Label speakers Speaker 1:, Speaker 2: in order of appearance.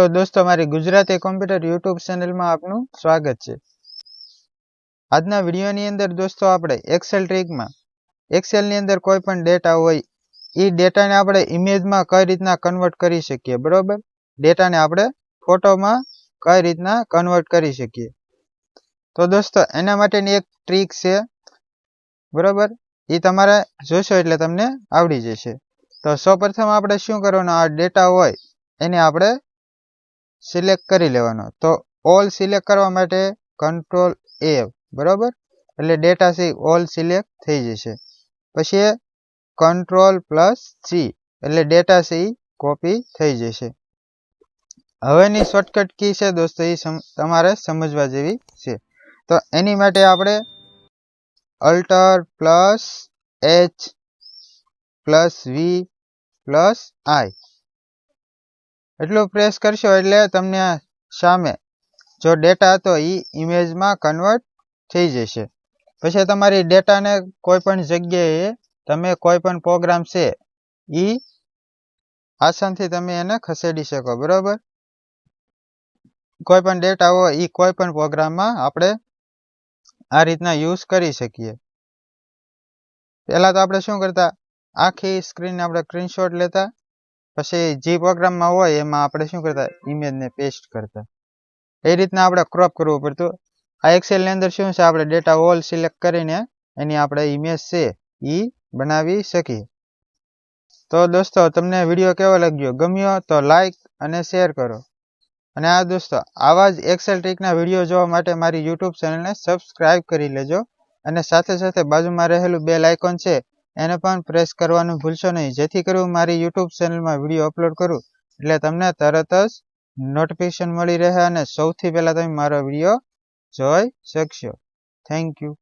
Speaker 1: તો દોસ્તો મારી ગુજરાતી કોમ્પ્યુટર યુટ્યુબ ચેનલમાં આપનું સ્વાગત છે। આજના વિડીયોની અંદર દોસ્તો આપણે એક્સેલ ટ્રીકમાં એક્સેલની અંદર કોઈ પણ ડેટા હોય એ ડેટાને આપણે ઇમેજમાં કઈ રીતના કન્વર્ટ કરી શકીએ, બરોબર। ડેટાને આપણે ફોટોમાં કઈ રીતના કન્વર્ટ કરી શકીએ। તો દોસ્તો એના માટેની એક ટ્રીક છે, બરોબર। એ તમારે જોશો એટલે તમને આવડી જશે। તો સૌપ્રથમ આપણે શું કરવાનું, આ ડેટા હોય એને આપણે સિલેક્ટ કરી લેવાનો। તો ઓલ સિલેક્ટ કરવા માટે કંટ્રોલ A, બરોબર। એટલે ડેટા છે ઓલ સિલેક્ટ થઈ જશે। પછી કંટ્રોલ+C એટલે ડેટા છે કોપી થઈ જશે। હવેની શોર્ટકટ કી છે દોસ્તો, એ તમારે સમજવા જેવી છે। તો એની માટે આપણે Alt+H+V+I એટલું પ્રેસ કરશો એટલે તમને સામે જો ડેટા હતો એ ઇમેજમાં કન્વર્ટ થઈ જશે। પછી તમારી ડેટાને કોઈ પણ જગ્યાએ તમે કોઈ પણ પ્રોગ્રામ છે એ આસાનથી તમે એને ખસેડી શકો, બરોબર। કોઈ પણ ડેટા હોય એ કોઈ પણ પ્રોગ્રામમાં આપણે આ રીતના યુઝ કરી શકીએ। પહેલા તો આપણે શું કરતા, આખી સ્ક્રીન આપણે સ્ક્રીનશોટ લેતા, પછી જે પ્રોગ્રામમાં હોય એમાં આપણે શું કરતા, ઇમેજને પેસ્ટ કરતા। એ રીતના આપણે ક્રોપ કરવું પડતું। આ એક્સેલની અંદર શું છે, આપણે ડેટા ઓલ સિલેક્ટ કરીને એની આપણે ઇમેજ છે એ બનાવી શકીએ। તો દોસ્તો તમને વિડીયો કેવો લાગ્યો, ગમ્યો તો લાઈક અને શેર કરો। અને આ દોસ્તો આવા જ એક્સેલ ટ્રીકના વિડીયો જોવા માટે મારી યુટ્યુબ ચેનલને સબસ્ક્રાઇબ કરી લેજો। અને સાથે સાથે બાજુમાં રહેલું બેલ આઇકોન છે એને પણ પ્રેસ કરવાનું ભૂલશો નહીં, જેથી કરીને મારી યુટ્યુબ ચેનલમાં વિડીયો અપલોડ કરું એટલે તમને તરત જ નોટિફિકેશન મળી રહે અને સૌથી પહેલા તમે મારો વિડીયો જોઈ શકશો। Thank you.